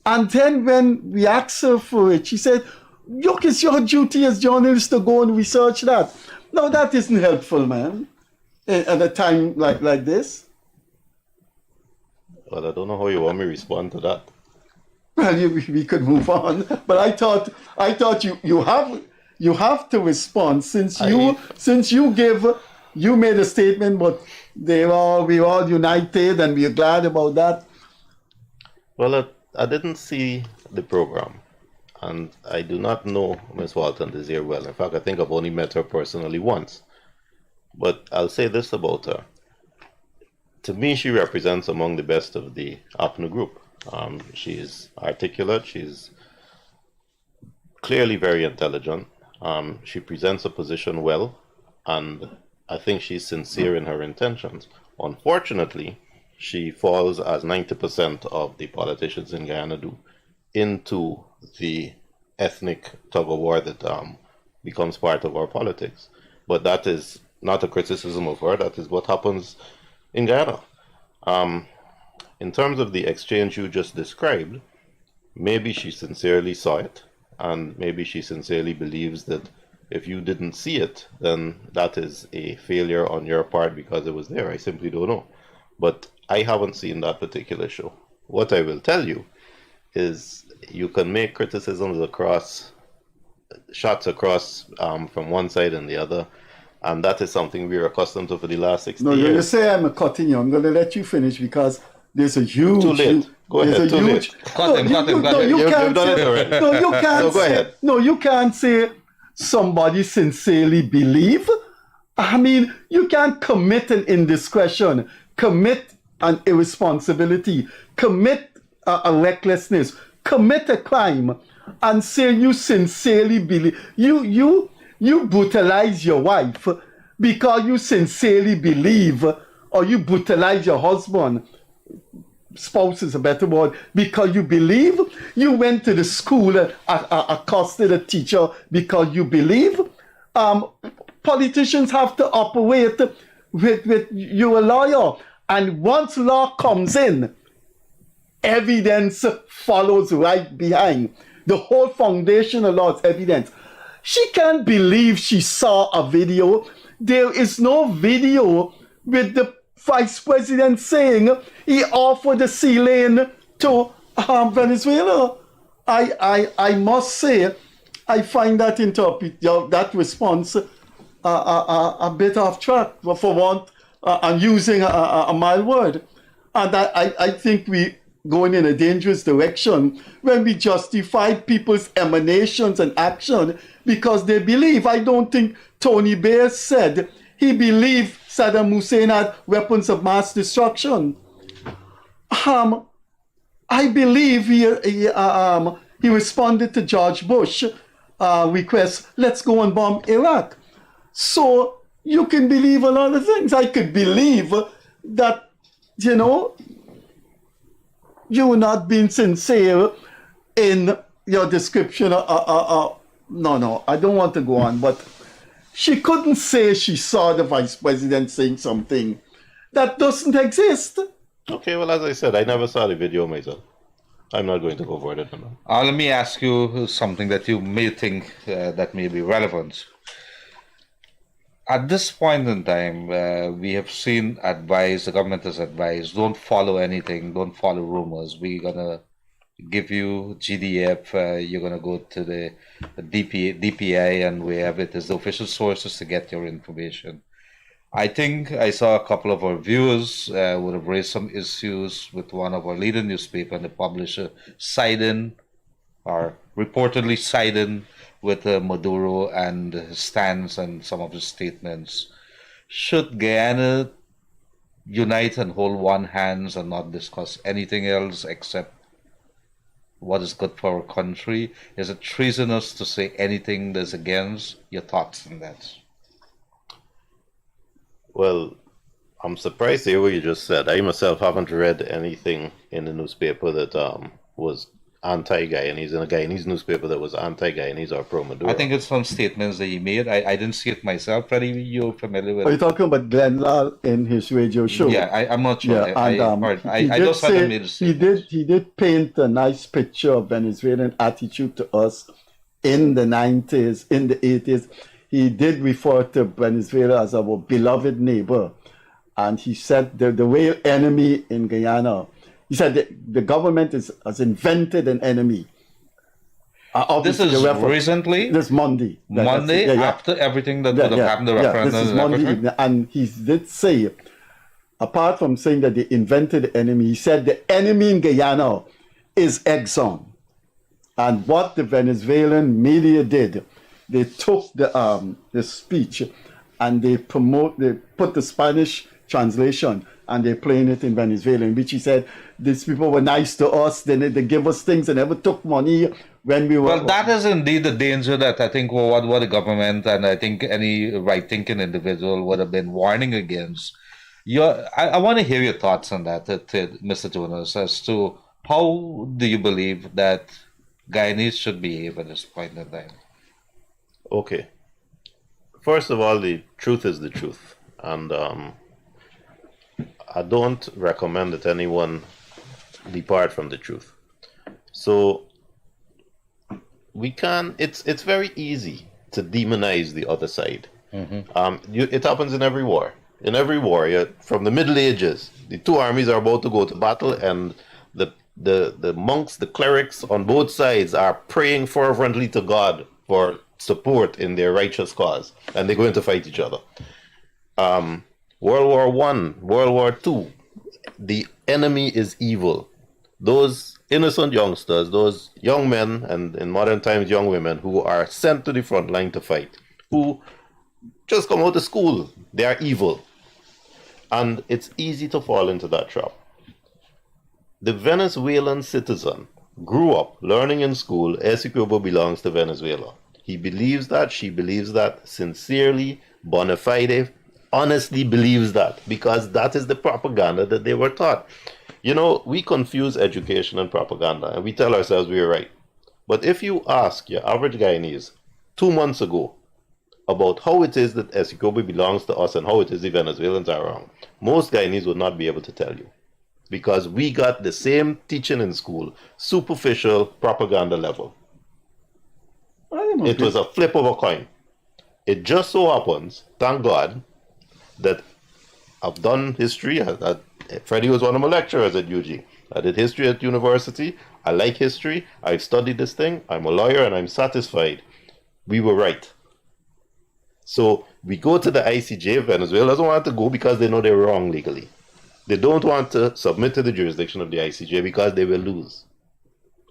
And then when we asked her for it, she said, look, it's your duty as journalists to go and research that. No, that isn't helpful, man, at a time like this. Well, I don't know how you want me to respond to that. Well, we could move on, but I thought you have to respond since you made a statement, but we're all united and we're glad about that. Well, I didn't see the program, and I do not know Ms. Walton Desir well. In fact, I think I've only met her personally once. But I'll say this about her. To me, she represents among the best of the ANUG group. She is articulate. She's clearly very intelligent. She presents a position well, and I think she's sincere in her intentions. Unfortunately, she falls, as 90% of the politicians in Guyana do, into the ethnic tug-of-war that becomes part of our politics. But that is not a criticism of her. That is what happens in Guyana. In terms of the exchange you just described, maybe she sincerely saw it, and maybe she sincerely believes that if you didn't see it, then that is a failure on your part because it was there. I simply don't know. But I haven't seen that particular show. What I will tell you is you can make criticisms across, shots across from one side and the other, and that is something we're accustomed to for the last 60 years. No, you say I'm cutting you. I'm going to let you finish because there's a huge... Too late. Go ahead, too late. Cut him. You've done it already. No, you can't go ahead. No, you can't say somebody sincerely believe. I mean, you can't commit an indiscretion, commit an irresponsibility, commit a recklessness, commit a crime, and say you sincerely believe. You brutalize your wife because you sincerely believe, or you brutalize your husband, spouse is a better word, because you believe. You went to the school and accosted a teacher because you believe. Politicians have to operate with you a lawyer. And once law comes in, evidence follows right behind. The whole foundation of law is evidence. She can't believe she saw a video. There is no video with the vice president saying he offered the sea lane to Venezuela. I must say, I find that that response a bit off track, for want, and using a mild word. And I think we going in a dangerous direction when we justify people's emanations and action because they believe. I don't think Tony Blair said he believed Saddam Hussein had weapons of mass destruction. I believe he responded to George Bush request, let's go and bomb Iraq. So you can believe a lot of things. I could believe that, you're not being sincere in your description. No, I don't want to go on, but she couldn't say she saw the vice president saying something that doesn't exist. Okay, well, as I said, I never saw the video myself. I'm not going to go for it. Let me ask you something that you may think that may be relevant. At this point in time, we have seen the government has advised, don't follow anything, don't follow rumors. We're going to give you GDF, you're going to go to the DPI and wherever it is, the official sources to get your information. I think I saw a couple of our viewers would have raised some issues with one of our leading newspaper and the publisher siding or reportedly siding with Maduro and his stance and some of his statements. Should Guyana unite and hold one hands and not discuss anything else except what is good for our country? Is it treasonous to say anything that's against? Your thoughts on that? Well, I'm surprised to hear what you just said. I myself haven't read anything in the newspaper that was anti-Guyanese, in a Guyanese newspaper that was anti-Guyanese or pro-Maduro. I think it's some statements that he made. I didn't see it myself. Freddie, you're familiar with it? Are you talking about Glenn Lal in his radio show? Yeah, I'm not sure. Yeah, I just heard him made a statement. He did paint a nice picture of Venezuelan attitude to us in the 90s, in the 80s. He did refer to Venezuela as our beloved neighbor. And he said the real enemy in Guyana, he said the government has invented an enemy. This is recently? This Monday. Monday, after everything that would have happened, the referendum. This is Monday evening. And he did say, apart from saying that they invented the enemy, he said the enemy in Guyana is Exxon. And what the Venezuelan media did, they took the speech and they put the Spanish translation and they're playing it in Venezuelan, which he said, these people were nice to us, they give us things, they never took money when we were... Well, that is indeed the danger that I think what the government and I think any right-thinking individual would have been warning against. I want to hear your thoughts on that, Mr. Jonas, as to how do you believe that Guyanese should behave at this point in time? Okay. First of all, the truth is the truth. And I don't recommend that anyone depart from the truth. So it's very easy to demonize the other side. Mm-hmm. It happens in every war. In every war, from the Middle Ages, the two armies are about to go to battle and the monks, the clerics on both sides are praying fervently to God for support in their righteous cause, and they're going to fight each other. World War I, World War II, the enemy is evil. Those innocent youngsters, those young men, and in modern times young women who are sent to the front line to fight, who just come out of school, they are evil. And it's easy to fall into that trap. The Venezuelan citizen grew up learning in school Essequibo belongs to Venezuela. He believes that, she believes that, sincerely, bona fide, honestly believes that, because that is the propaganda that they were taught. We confuse education and propaganda, and we tell ourselves we are right. But if you ask your average Guyanese 2 months ago about how it is that Essecobo belongs to us and how it is the Venezuelans are wrong, most Guyanese would not be able to tell you. Because we got the same teaching in school, superficial propaganda level. It was a flip of a coin. It just so happens, thank God, that I've done history. Freddie was one of my lecturers at UG. I did history at university. I like history. I've studied this thing. I'm a lawyer and I'm satisfied. We were right. So we go to the ICJ. Venezuela doesn't want to go because they know they're wrong legally. They don't want to submit to the jurisdiction of the ICJ because they will lose.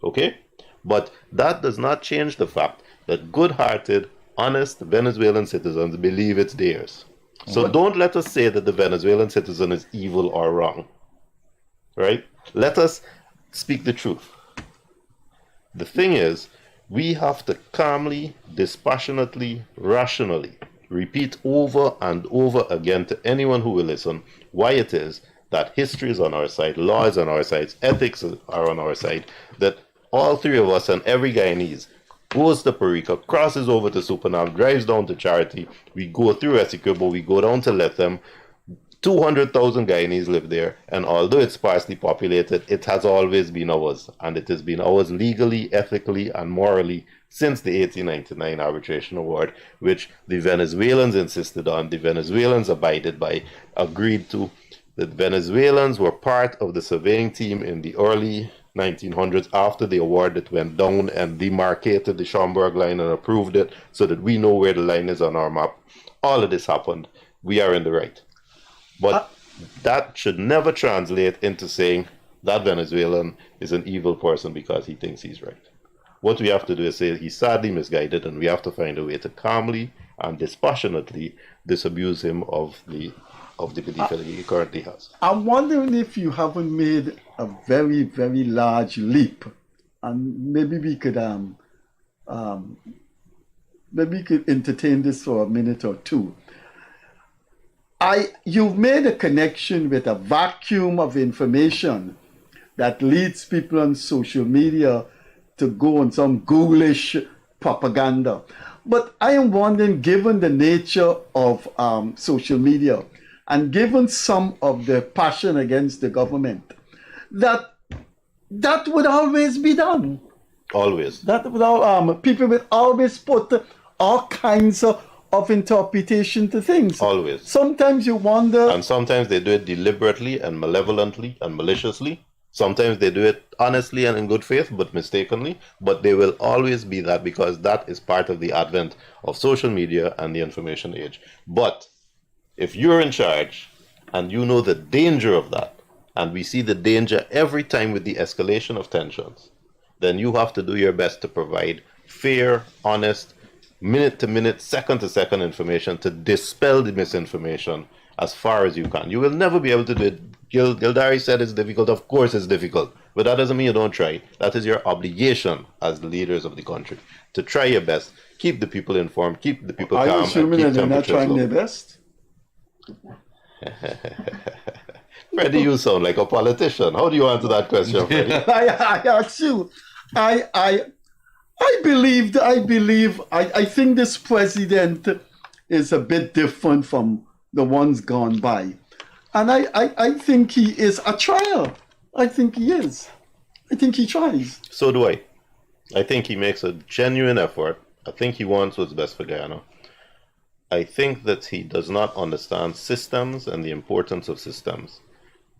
Okay? But that does not change the fact that good-hearted, honest Venezuelan citizens believe it's theirs. So don't let us say that the Venezuelan citizen is evil or wrong. Right? Let us speak the truth. The thing is, we have to calmly, dispassionately, rationally repeat over and over again to anyone who will listen why it is that history is on our side, law is on our side, ethics are on our side, that all three of us and every Guyanese goes to Perica, crosses over to Supanam, drives down to Charity, we go through Essecobo, we go down to Lethem. 200,000 Guyanese live there, and although it's sparsely populated, it has always been ours, and it has been ours legally, ethically, and morally since the 1899 Arbitration Award, which the Venezuelans insisted on, the Venezuelans abided by, agreed to. The Venezuelans were part of the surveying team in the early 1900s after the award that went down and demarcated the Schomburg line and approved it so that we know where the line is on our map. All of this happened. We are in the right. But that should never translate into saying that Venezuelan is an evil person because he thinks he's right. What we have to do is say he's sadly misguided, and we have to find a way to calmly and dispassionately disabuse him of the belief that he currently has. I'm wondering if you haven't made a very, very large leap, and maybe we could entertain this for a minute or two. You've made a connection with a vacuum of information that leads people on social media to go on some ghoulish propaganda. But I am wondering, given the nature of social media and given some of the passion against the government, that would always be done. Always. That would people would always put all kinds of interpretation to things. Always. Sometimes you wonder. And sometimes they do it deliberately and malevolently and maliciously. Sometimes they do it honestly and in good faith, but mistakenly. But they will always be that because that is part of the advent of social media and the information age. But if you're in charge and you know the danger of that, and we see the danger every time with the escalation of tensions, then you have to do your best to provide fair, honest, minute-to-minute, second-to-second information to dispel the misinformation as far as you can. You will never be able to do it. Gildarie said it's difficult. Of course it's difficult. But that doesn't mean you don't try. That is your obligation as the leaders of the country, to try your best. Keep the people informed, keep the people calm, and keep temperatures low. Are you assuming that they're not trying their best? Freddie, you sound like a politician. How do you answer that question, Freddie? I ask you. I think this president is a bit different from the ones gone by. And I think he is a trial. I think he is. I think he tries. So do I. I think he makes a genuine effort. I think he wants what's best for Guyana. I think that he does not understand systems and the importance of systems.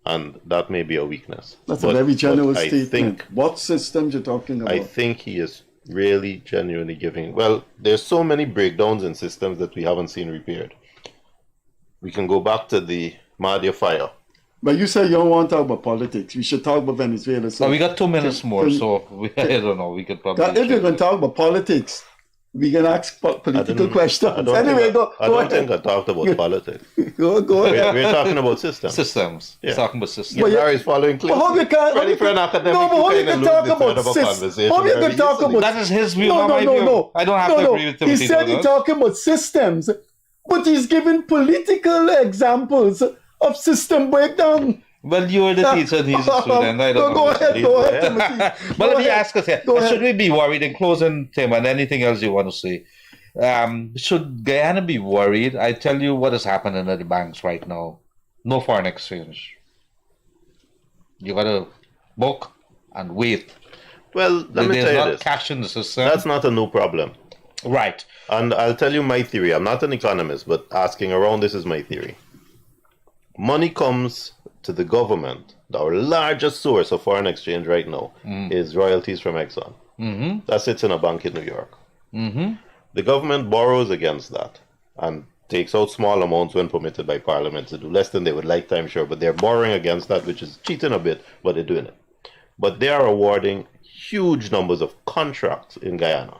And that may be a weakness. That's a very general statement. What systems you're talking about? I think he is really genuinely giving. Well, there's so many breakdowns in systems that we haven't seen repaired. We can go back to the Mahdia fire. But you say you don't want to talk about politics. We should talk about Venezuela. So we got 2 minutes more, so I don't know. We could probably. If you're going to talk about politics, we can ask political questions. Anyway, go I don't ahead. think I talked about politics. Go ahead. We're talking about systems. Systems. Yeah. Talking about systems. Gildarie is following closely. How you can talk about systems? How you can talk about? That is his view, not my view. I don't have to agree with him. He said he's talking about systems, but he's giving political examples of system breakdown. Well, you're the teacher and he's the student. I don't know. Go ahead, Timothy. But let me ask us here, should we be worried in closing, Tim, and anything else you want to say? Should Guyana be worried? I tell you what is happening at the banks right now. No foreign exchange. You got to book and wait. Well, let me There's tell you not this. cash in the system. That's not a new problem. Right. And I'll tell you my theory. I'm not an economist, but asking around, this is my theory. Money comes to the government. Our largest source of foreign exchange right now is royalties from Exxon. Mm-hmm. That sits in a bank in New York. Mm-hmm. The government borrows against that and takes out small amounts when permitted by Parliament to do less than they would like to, I'm sure. But they're borrowing against that, which is cheating a bit, but they're doing it. But they are awarding huge numbers of contracts in Guyana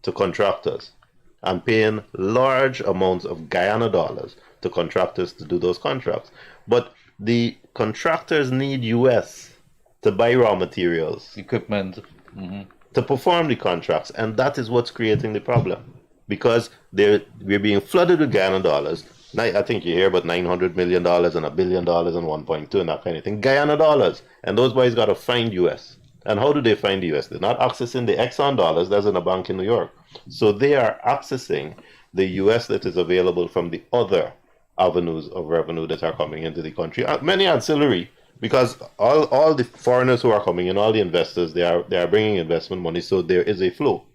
to contractors and paying large amounts of Guyana dollars to contractors to do those contracts. But the contractors need US to buy raw materials, Equipment. to perform the contracts, and that is what's creating the problem. Because we're being flooded with Guyana dollars. Now, I think you hear about $900 million and $1 billion and 1.2 and that kind of thing. Guyana dollars. And those boys got to find US. And how do they find the US? They're not accessing the Exxon dollars that's in a bank in New York. So they are accessing the US that is available from the other avenues of revenue that are coming into the country. Many ancillary, because all the foreigners who are coming in, all the investors, they are bringing investment money, so there is a flow.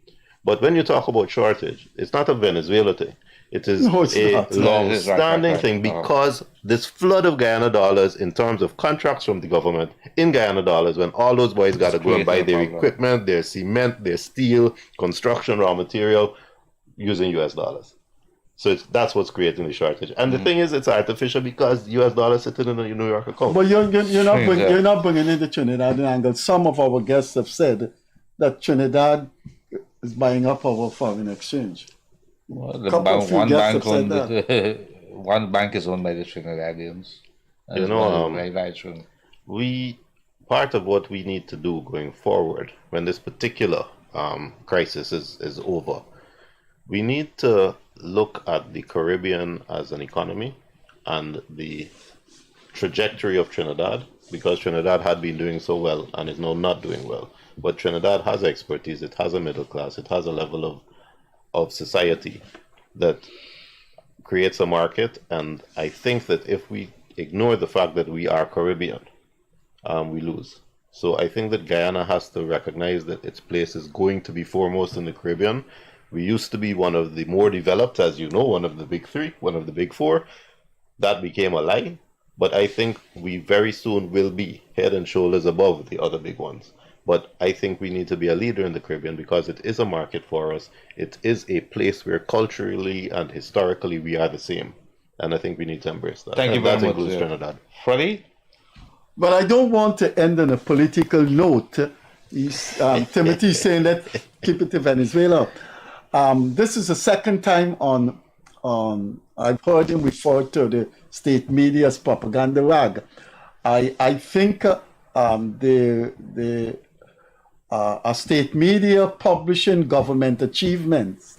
But when you talk about shortage, it's not a Venezuela thing. It is a long-standing thing, because this flood of Guyana dollars in terms of contracts from the government in Guyana dollars, when all those boys got to go and buy their equipment, their cement, their steel, construction, raw material, using US dollars. So that's what's creating the shortage. And the thing is, it's artificial because US dollars sitting in a New York account. But you're not bringing in the Trinidadian angle. Some of our guests have said that Trinidad is buying up our foreign exchange. Well, one bank is owned by the Trinidadians. Part of what we need to do going forward, when this particular crisis is over, we need to look at the Caribbean as an economy and the trajectory of Trinidad, because Trinidad had been doing so well and is now not doing well. But Trinidad has expertise, it has a middle class, it has a level of society that creates a market. And I think that if we ignore the fact that we are Caribbean, we lose. So I think that Guyana has to recognize that its place is going to be foremost in the Caribbean. We used to be one of the more developed, as you know, one of the big three, one of the big four. That became a lie. But I think we very soon will be head and shoulders above the other big ones. But I think we need to be a leader in the Caribbean because it is a market for us. It is a place where culturally and historically we are the same. And I think we need to embrace that. Thank you very much. That includes Trinidad. Freddie? But I don't want to end on a political note. Timothy saying that keep it to Venezuela. This is the second time I've heard him refer to the state media as propaganda rag. I think a state media publishing government achievements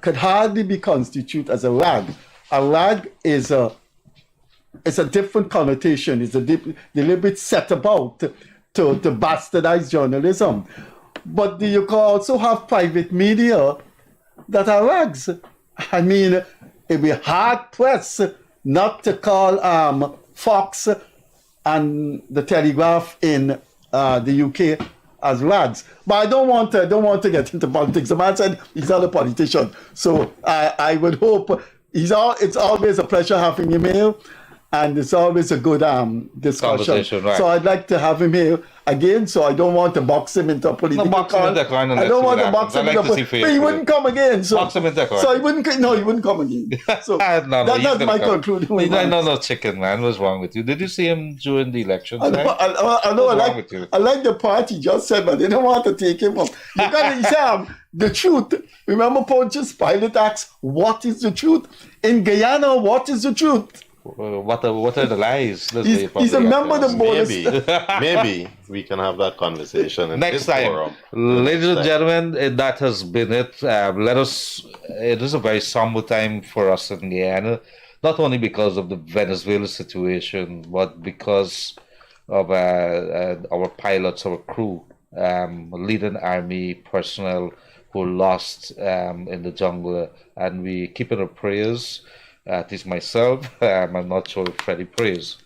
could hardly be constituted as a rag. A rag is a different connotation. It's a deliberate set about to bastardize journalism. But you can also have private media that are rags. I mean, it'd be hard pressed not to call Fox and the Telegraph in the UK as rags. But I don't want to get into politics. The man said he's not a politician, so I would hope it's always a pleasure having him here, and it's always a good discussion. Right. So I'd like to have him here again. So I don't want to box him into a political corner. I don't want to box him into but he wouldn't come again. So box him into so he wouldn't come again. So that's my conclusion. No, chicken man. What's wrong with you? Did you see him during the election? I like the part he just said, but they don't want to take him up. You got to say the truth. Remember Pontius Pilate asked, "What is the truth in Guyana? What is the truth?" What are the lies? He's a member of the board. Maybe we can have that conversation in next time. Forum. Ladies and gentlemen, that has been it. It is a very somber time for us in Guyana, not only because of the Venezuela situation, but because of our pilots, our crew, leading army personnel who lost in the jungle, and we keep in our prayers. At least myself, I'm not sure if Freddie prays.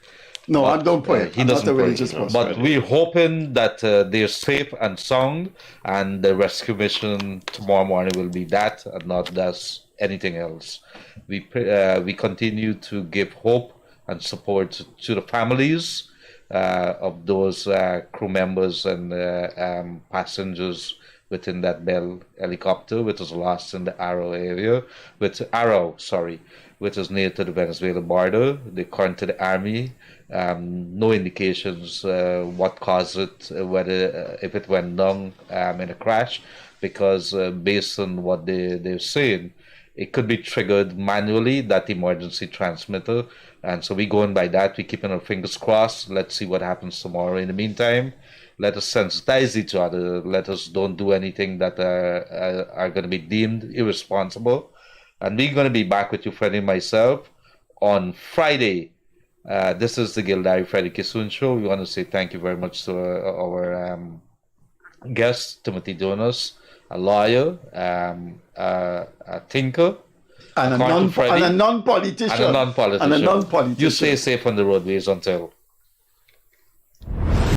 No, I don't pray. He I'm doesn't not a pray. religious person. But we're hoping that they're safe and sound, and the rescue mission tomorrow morning will be that, and not just anything else. We continue to give hope and support to the families of those crew members and passengers within that Bell helicopter, which was lost in the Arrow, which is near to the Venezuela border. According to the army, no indications what caused it, whether if it went down in a crash, because based on what they're saying, it could be triggered manually, that emergency transmitter. And so we're going by that. We're keeping our fingers crossed. Let's see what happens tomorrow. In the meantime, let us sensitize each other. Let us don't do anything that are going to be deemed irresponsible. And we're going to be back with you, Freddie and myself, on Friday. This is the Gildarie Freddie Kissoon Show. We want to say thank you very much to our guest, Timothy Jonas, a lawyer, a thinker, and a non-politician. And a non-politician. You stay safe on the roadways until